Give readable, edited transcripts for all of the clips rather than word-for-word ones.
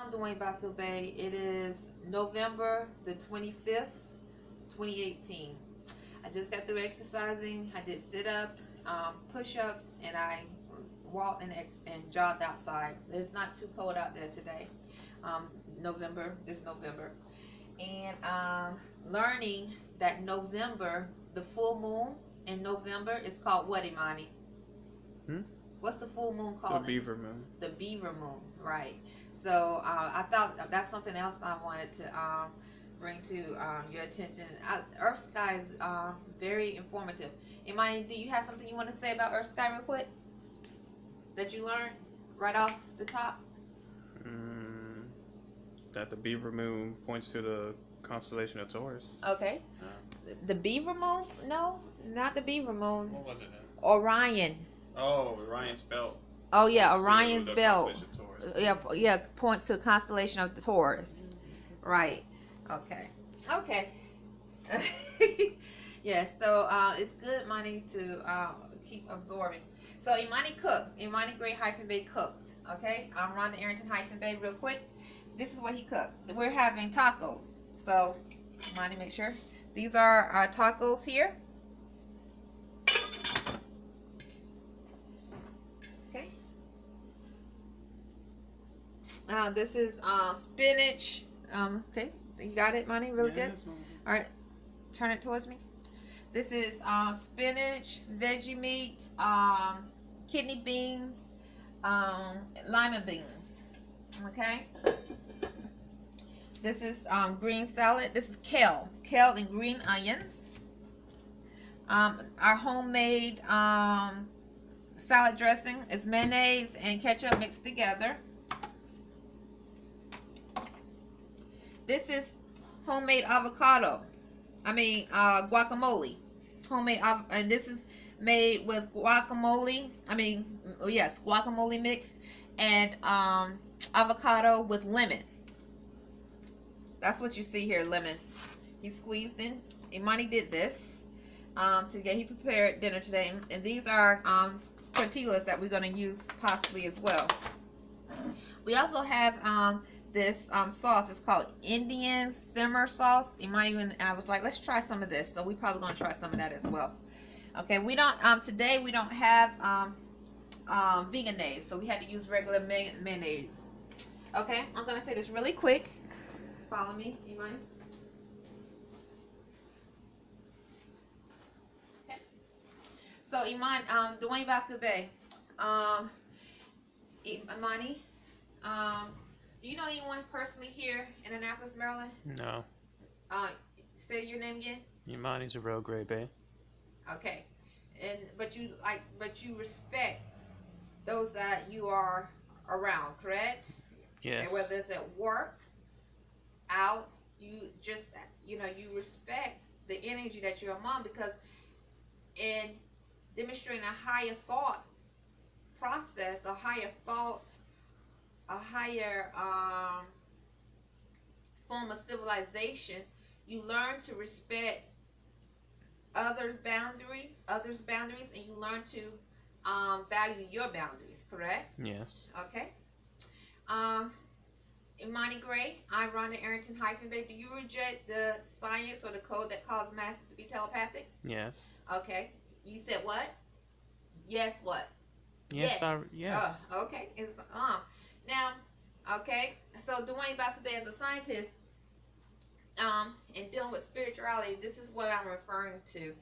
I'm Dwayne Byfield Bay. It is November the 25th, 2018. I just got through exercising. I did sit-ups, push-ups, and I walked and jogged outside. It's not too cold out there today, this November. And learning that November, the full moon in November is called what, Imani? What's the full moon called? The beaver moon. The beaver moon, right. So I thought that's something else I wanted to bring to your attention. Earth sky is very informative. Imani, do you have something you want to say about Earth sky real quick that you learned right off the top? That the beaver moon points to the constellation of Taurus. Okay. The beaver moon? No, not the beaver moon. What was it then? Orion. Oh, Orion's belt. Oh yeah, Orion's belt. Yeah, points to the constellation of the Taurus. Right. Okay. Yes. So it's good, Imani, to keep absorbing. So Imani cooked. Imani Gray-Bay cooked. Okay. I'm Rhonda Arrington-Bey real quick. This is what he cooked. We're having tacos. So Imani, make sure these are our tacos here. This is spinach. Okay, you got it, Money? Really good? All right, turn it towards me. This is spinach, veggie meat, kidney beans, lima beans. Okay. This is green salad. This is kale and green onions. Our homemade salad dressing is mayonnaise and ketchup mixed together. This is homemade avocado. Guacamole. And this is made with guacamole. Guacamole mix and avocado with lemon. That's what you see here, lemon. He squeezed in. Imani did this he prepared dinner today. And these are tortillas that we're going to use possibly as well. We also have this sauce. Is called Indian simmer sauce. Imani and I was like, let's try some of this. So we probably gonna try some of that as well. Okay, we don't today we don't have veganese, so we had to use regular mayonnaise. Okay, I'm gonna say this really quick. Follow me, Imani. Okay. So Imani, Dwayne Byfield Bay, Imani, do you know anyone personally here in Annapolis, Maryland? No. Say your name again. Imani's a real Gray Bay. Okay, but you respect those that you are around, correct? Yes. And whether it's at work, out, you respect the energy that you're among, because in demonstrating a higher thought process, a higher form of civilization, you learn to respect others' boundaries, and you learn to value your boundaries, correct? Yes. Okay. Imani Gray, I'm Rhonda Arrington-Bey. Do you reject the science or the code that calls masses to be telepathic? Yes. Okay. You said what? Yes, what? Yes. Yes. Okay. It's now, okay, so Dwayne Byfield Bay, as a scientist, and dealing with spirituality, this is what I'm referring to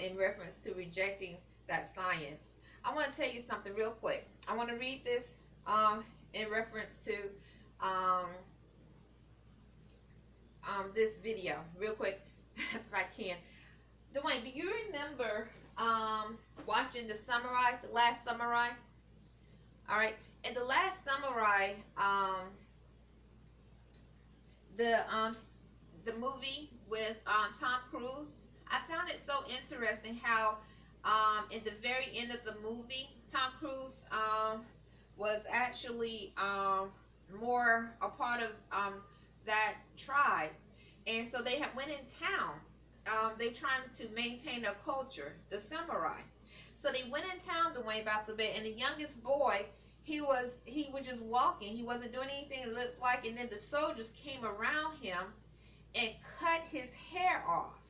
in reference to rejecting that science. I want to tell you something real quick. I want to read this in reference to this video real quick, if I can. Dwayne, do you remember watching The Last Samurai? All right. In The Last Samurai, the movie with Tom Cruise, I found it so interesting how in the very end of the movie, Tom Cruise was actually more a part of that tribe, and so they went in town. They trying to maintain their culture, the samurai. So they went in town to Dwayne Byfield Bay, and the youngest boy, he was just walking. He wasn't doing anything, it looks like, and then the soldiers came around him and cut his hair off.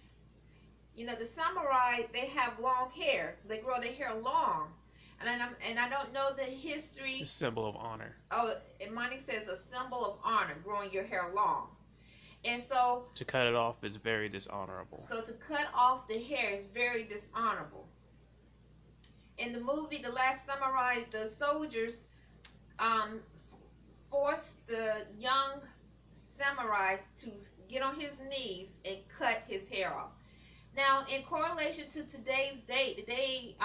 You know, the samurai, they have long hair. They grow their hair long. And I don't know the history. A symbol of honor. Oh, Monty says a symbol of honor, growing your hair long. And so to cut it off is very dishonorable. So to cut off the hair is very dishonorable. In the movie The Last Samurai, the soldiers forced the young samurai to get on his knees and cut his hair off. Now, in correlation to today's date, today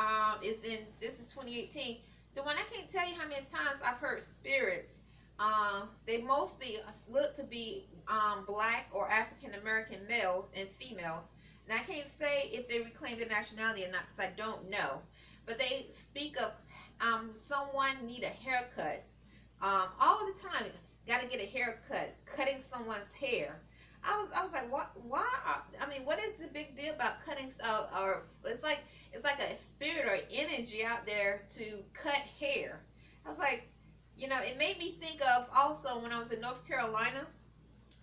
this is 2018. The one, I can't tell you how many times I've heard spirits. They mostly look to be black or African American males and females. And I can't say if they reclaim their nationality or not because I don't know. But they speak of someone need a haircut. All the time, got to get a haircut, cutting someone's hair. I was like, what? Why? I mean, what is the big deal about cutting stuff? Or it's like a spirit or energy out there to cut hair. I was like, you know, it made me think of also when I was in North Carolina.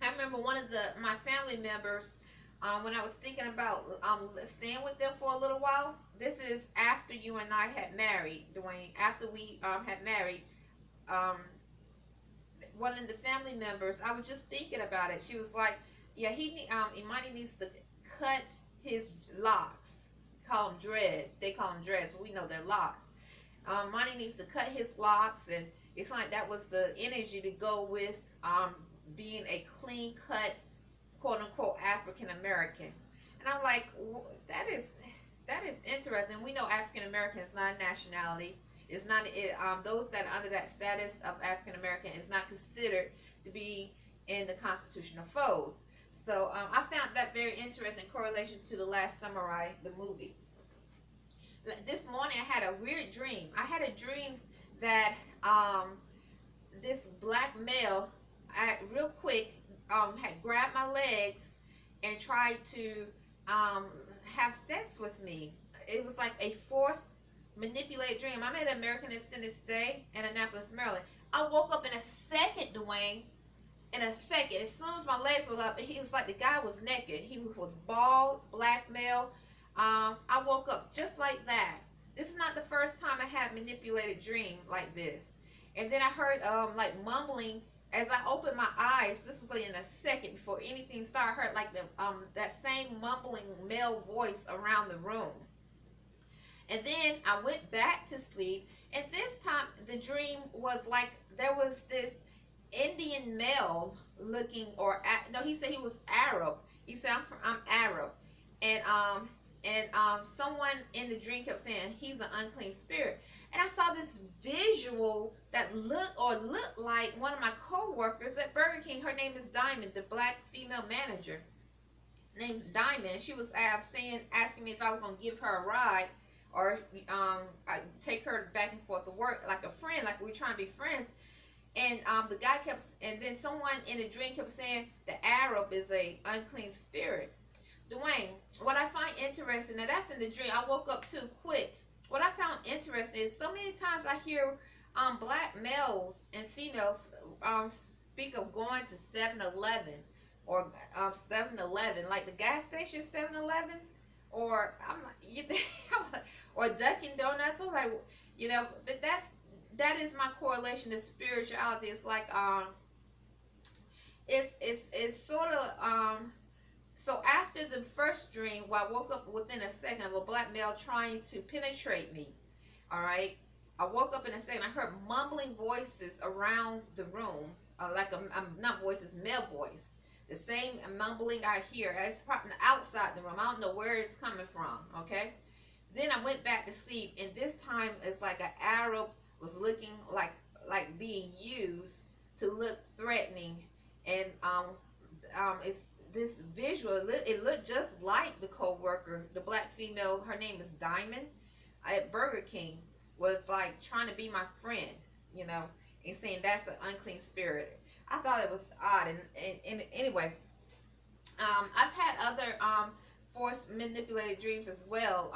I remember one of my family members, when I was thinking about staying with them for a little while. This is after you and I had married, Dwayne. After we had married, one of the family members, I was just thinking about it. She was like, yeah, Imani needs to cut his locks. Call them dreads. They call them dreads, but we know they're locks. Imani needs to cut his locks, and it's like that was the energy to go with being a clean cut, quote unquote, African American. And I'm like, that is interesting. We know African American is not a nationality. It's not those that are under that status of African American is not considered to be in the constitutional fold. So I found that very interesting in correlation to The Last Samurai, the movie. This morning I had a weird dream. I had a dream that this black male, real quick, had grabbed my legs and tried to have sex with me. It was like a forced, manipulated dream. I'm at American Extended Stay in Annapolis, Maryland. I woke up in a second, Dwayne. In a second. As soon as my legs were up, he was like, the guy was naked. He was bald, black male. I woke up just like that. This is not the first time I had a manipulated dream like this. And then I heard like mumbling as I opened my eyes. This was like in a second before anything started. I heard like that same mumbling male voice around the room. And then I went back to sleep, and this time the dream was like there was this Indian male looking, no, he said he was Arab. He said I'm Arab, and someone in the dream kept saying he's an unclean spirit. And I saw this visual that looked like one of my co-workers at Burger King. Her name is Diamond, the black female manager. Name's Diamond. She was asking me if I was gonna give her a ride, or I take her back and forth to work like a friend, like we were trying to be friends. And the guy and then someone in the dream kept saying the Arab is a unclean spirit. Dwayne, what I find interesting, now that's in the dream, I woke up too quick. What I found interesting is so many times I hear black males and females speak of going to 7-Eleven or 7-Eleven, like the gas station 7-Eleven, or or Dunkin' Donuts, or like, you know, but that is my correlation to spirituality. It's like it's sort of so after the first dream, well, I woke up within a second of a black male trying to penetrate me. All right, I woke up in a second. I heard mumbling voices around the room, like not voices, male voice. The same mumbling I hear. It's probably outside the room. I don't know where it's coming from. Okay. Then I went back to sleep, and this time it's like an Arab was looking like being used to look threatening, and it's this visual. It looked just like the co-worker, the black female. Her name is Diamond at Burger King, was like trying to be my friend, you know, and saying that's an unclean spirit. I thought it was odd, and anyway, I've had other forced manipulated dreams as well,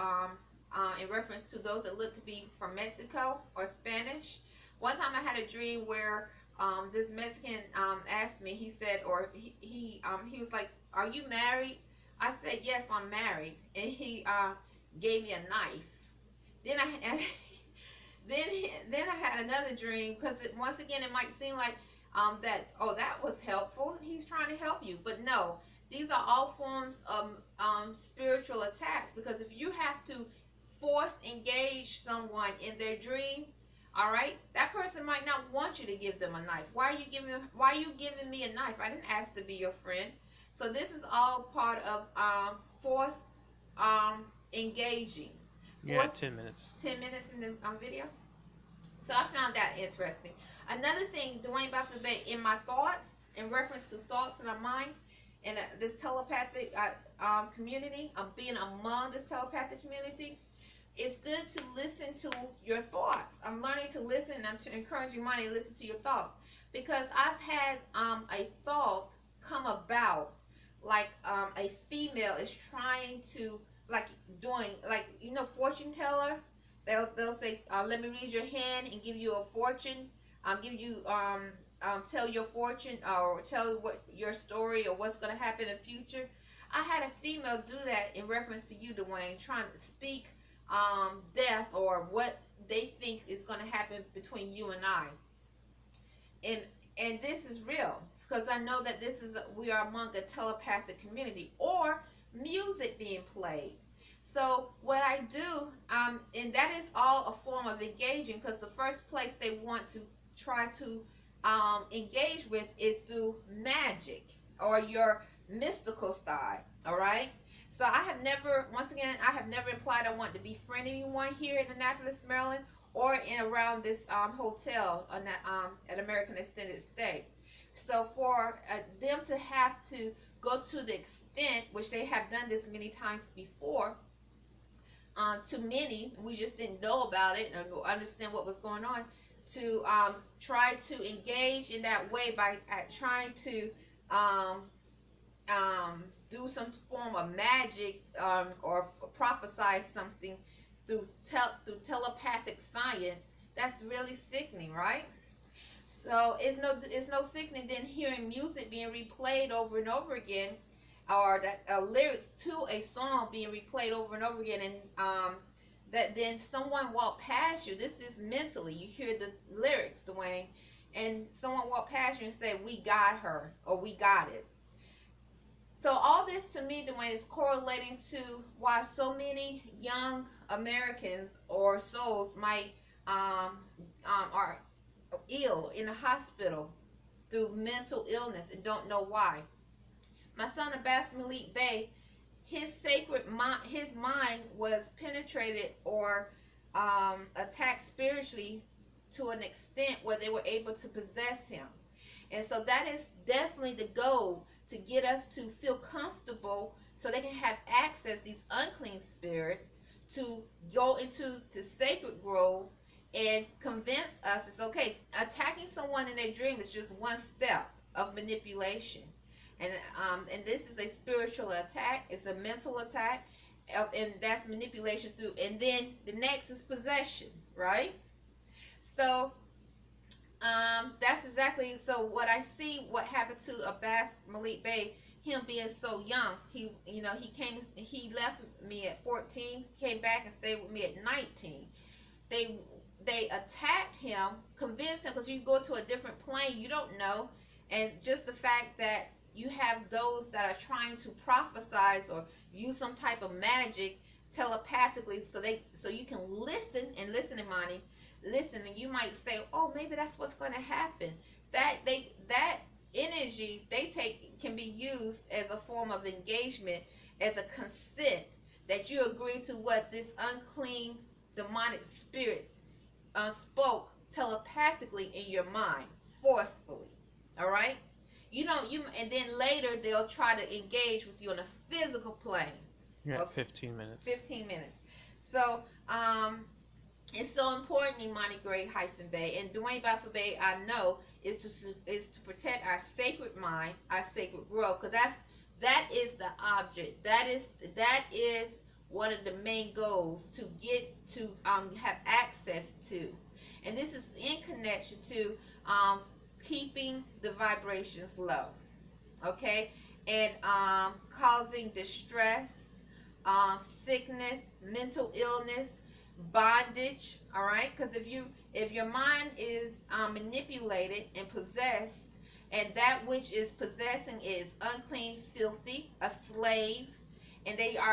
in reference to those that look to be from Mexico or Spanish. One time I had a dream where this Mexican asked me. He said, or he was like, "Are you married?" I said, "Yes, I'm married," and he gave me a knife. Then I then I had another dream because once again it might seem like that, oh, that was helpful. He's trying to help you, but no, these are all forms of spiritual attacks, because if you have to force engage someone in their dream, all right, that person might not want you to give them a knife. Why are you giving me a knife? I didn't ask to be your friend. So this is all part of force engaging. You got 10 minutes. 10 minutes in the video. So I found that interesting. Another thing, Dwayne Buffett, in my thoughts, in reference to thoughts in our mind, in this telepathic community, of being among this telepathic community, it's good to listen to your thoughts. I'm learning to listen, and I'm encouraging Monty to listen to your thoughts, because I've had a thought come about, like a female is trying to, like doing, like, you know, fortune teller. They'll say, let me read your hand and give you a fortune. Give you tell your fortune, or tell what your story or what's going to happen in the future. I had a female do that in reference to you, Dwayne, trying to speak death or what they think is going to happen between you and I. And this is real, because I know that we are among a telepathic community, or music being played. So what I do, and that is all a form of engaging, because the first place they want to try to engage with is through magic or your mystical side. All right. So I have never implied I want to befriend anyone here in Annapolis, Maryland, or in around this hotel at American Extended Stay. So for them to have to go to the extent, which they have done this many times before, to many, we just didn't know about it and understand what was going on, to try to engage in that way by trying to do some form of magic, or prophesy something through telepathic science. That's really sickening, right? So it's no sickening than hearing music being replayed over and over again, or that lyrics to a song being replayed over and over again, and that then someone walk past you. This is mentally. You hear the lyrics, Dwayne, and someone walk past you and say, "We got her," or "We got it." So all this to me, Dwayne, is correlating to why so many young Americans or souls might are ill in a hospital through mental illness and don't know why. My son Arrington-Bey, his mind was penetrated or attacked spiritually to an extent where they were able to possess him. And so that is definitely the goal, to get us to feel comfortable so they can have access, these unclean spirits, to go into the sacred grove and convince us it's okay. Attacking someone in their dream is just one step of manipulation. And this is a spiritual attack. It's a mental attack, and that's manipulation through. And then the next is possession, right? So that's exactly. So what I see, what happened to Arrington-Bey, him being so young. He left me at 14, came back and stayed with me at 19. They attacked him, convinced him, because you go to a different plane, you don't know, and just the fact that you have those that are trying to prophesize or use some type of magic telepathically, so you can listen, Imani, listen, and you might say, oh, maybe that's what's going to happen. That energy they take can be used as a form of engagement, as a consent, that you agree to what this unclean demonic spirit spoke telepathically in your mind, forcefully. All right. And then later they'll try to engage with you on a physical plane. You got 15 minutes. 15 minutes. So it's so important, Imani Gray-Bey, and Dwayne Buffett, I know, is to protect our sacred mind, our sacred growth, because that is the object. That is one of the main goals, to get to have access to. and this is in connection to keeping the vibrations low, okay, and causing distress, sickness, mental illness, bondage. All right, because if your mind is manipulated and possessed, and that which is possessing is unclean, filthy, a slave, and they are